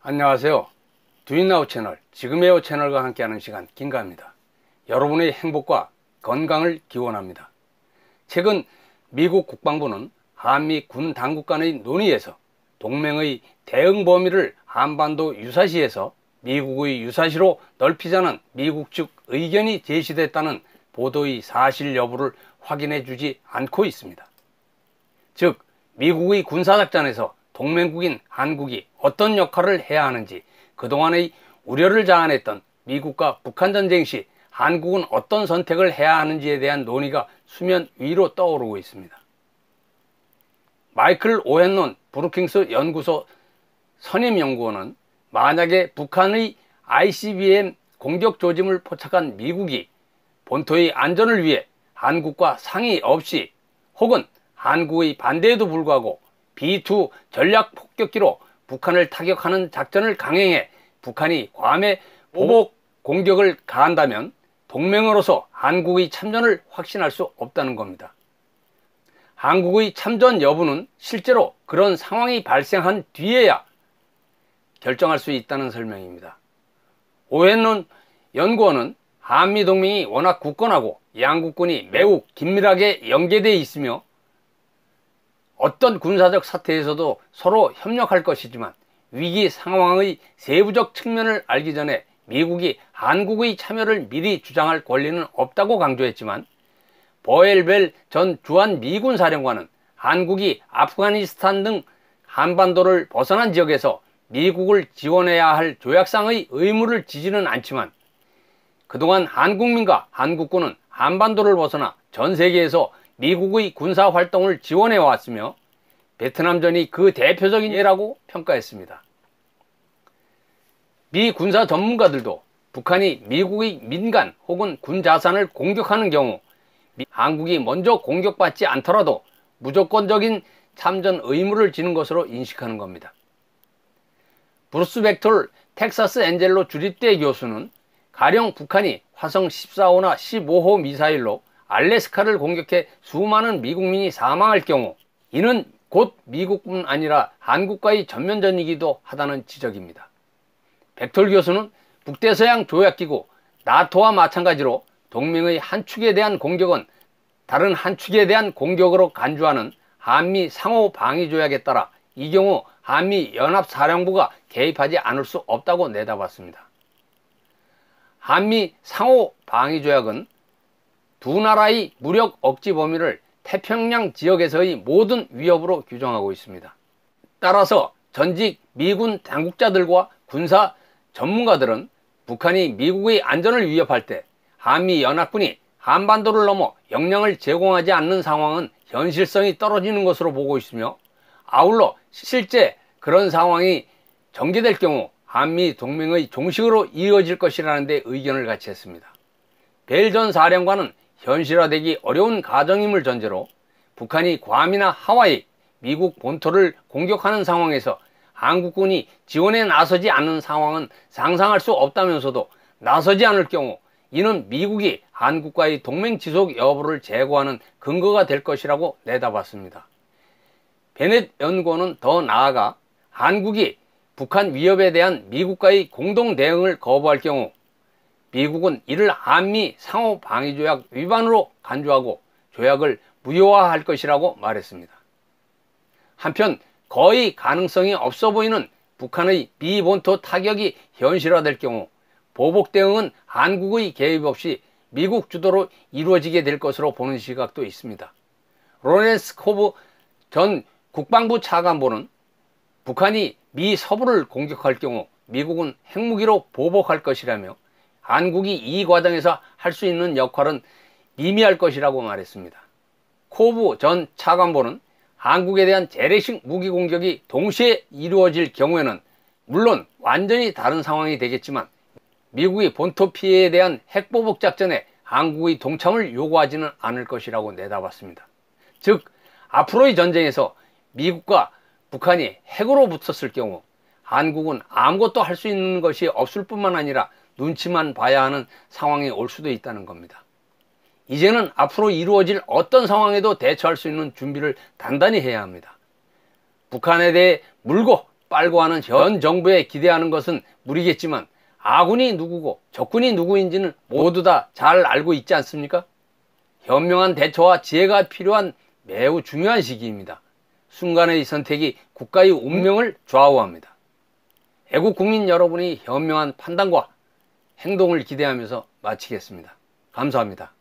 안녕하세요. 두인나우 채널, 지금의요 채널과 함께하는 시간 김가입니다. 여러분의 행복과 건강을 기원합니다. 최근 미국 국방부는 한미 군 당국 간의 논의에서 동맹의 대응 범위를 한반도 유사시에서 미국의 유사시로 넓히자는 미국 측 의견이 제시됐다는 보도의 사실 여부를 확인해 주지 않고 있습니다. 즉, 미국의 군사작전에서 동맹국인 한국이 어떤 역할을 해야 하는지, 그동안의 우려를 자아냈던 미국과 북한 전쟁 시 한국은 어떤 선택을 해야 하는지에 대한 논의가 수면 위로 떠오르고 있습니다. 마이클 오헨론 브루킹스 연구소 선임연구원은 만약에 북한의 ICBM 공격 조짐을 포착한 미국이 본토의 안전을 위해 한국과 상의 없이 혹은 한국의 반대에도 불구하고 B2 전략 폭격기로 북한을 타격하는 작전을 강행해 북한이 괌에 보복 공격을 가한다면 동맹으로서 한국의 참전을 확신할 수 없다는 겁니다. 한국의 참전 여부는 실제로 그런 상황이 발생한 뒤에야 결정할 수 있다는 설명입니다. 오헨론 연구원은 한미동맹이 워낙 굳건하고 양국군이 매우 긴밀하게 연계되어 있으며 어떤 군사적 사태에서도 서로 협력할 것이지만 위기 상황의 세부적 측면을 알기 전에 미국이 한국의 참여를 미리 주장할 권리는 없다고 강조했지만, 버엘벨 전 주한 미군 사령관은 한국이 아프가니스탄 등 한반도를 벗어난 지역에서 미국을 지원해야 할 조약상의 의무를 지지는 않지만 그동안 한국민과 한국군은 한반도를 벗어나 전 세계에서 미국의 군사활동을 지원해 왔으며 베트남전이 그 대표적인 예라고 평가했습니다. 미 군사 전문가들도 북한이 미국의 민간 혹은 군 자산을 공격하는 경우 한국이 먼저 공격받지 않더라도 무조건적인 참전 의무를 지는 것으로 인식하는 겁니다. 브루스 벡톨 텍사스 엔젤로 주립대 교수는 가령 북한이 화성 14호나 15호 미사일로 알래스카를 공격해 수많은 미국민이 사망할 경우 이는 곧 미국뿐 아니라 한국과의 전면전이기도 하다는 지적입니다. 벡톨 교수는 북대서양 조약기구 나토와 마찬가지로 동맹의 한 축에 대한 공격은 다른 한 축에 대한 공격으로 간주하는 한미 상호 방위 조약에 따라 이 경우 한미 연합사령부가 개입하지 않을 수 없다고 내다봤습니다. 한미 상호 방위 조약은 두 나라의 무력 억지 범위를 태평양 지역에서의 모든 위협으로 규정하고 있습니다. 따라서 전직 미군 당국자들과 군사 전문가들은 북한이 미국의 안전을 위협할 때 한미연합군이 한반도를 넘어 역량을 제공하지 않는 상황은 현실성이 떨어지는 것으로 보고 있으며, 아울러 실제 그런 상황이 전개될 경우 한미 동맹의 종식으로 이어질 것이라는 데 의견을 같이 했습니다. 벨 전 사령관은 현실화되기 어려운 가정임을 전제로 북한이 괌이나 하와이, 미국 본토를 공격하는 상황에서 한국군이 지원에 나서지 않는 상황은 상상할 수 없다면서도 나서지 않을 경우 이는 미국이 한국과의 동맹 지속 여부를 제고하는 근거가 될 것이라고 내다봤습니다. 베넷 연구원은 더 나아가 한국이 북한 위협에 대한 미국과의 공동 대응을 거부할 경우 미국은 이를 한미 상호 방위조약 위반으로 간주하고 조약을 무효화할 것이라고 말했습니다. 한편 거의 가능성이 없어 보이는 북한의 비본토 타격이 현실화될 경우 보복 대응은 한국의 개입 없이 미국 주도로 이루어지게 될 것으로 보는 시각도 있습니다. 로렌스 코브 전 국방부 차관보는 북한이 미 서부를 공격할 경우 미국은 핵무기로 보복할 것이라며 한국이 이 과정에서 할 수 있는 역할은 미미할 것이라고 말했습니다. 코브 전 차관보는 한국에 대한 재래식 무기 공격이 동시에 이루어질 경우에는 물론 완전히 다른 상황이 되겠지만 미국이 본토 피해에 대한 핵보복 작전에 한국의 동참을 요구하지는 않을 것이라고 내다봤습니다. 즉, 앞으로의 전쟁에서 미국과 북한이 핵으로 붙었을 경우 한국은 아무것도 할 수 있는 것이 없을 뿐만 아니라 눈치만 봐야 하는 상황이 올 수도 있다는 겁니다. 이제는 앞으로 이루어질 어떤 상황에도 대처할 수 있는 준비를 단단히 해야 합니다. 북한에 대해 물고 빨고 하는 현 정부에 기대하는 것은 무리겠지만 아군이 누구고 적군이 누구인지는 모두 다 잘 알고 있지 않습니까? 현명한 대처와 지혜가 필요한 매우 중요한 시기입니다. 순간의 선택이 국가의 운명을 좌우합니다. 애국 국민 여러분이 현명한 판단과 행동을 기대하면서 마치겠습니다. 감사합니다.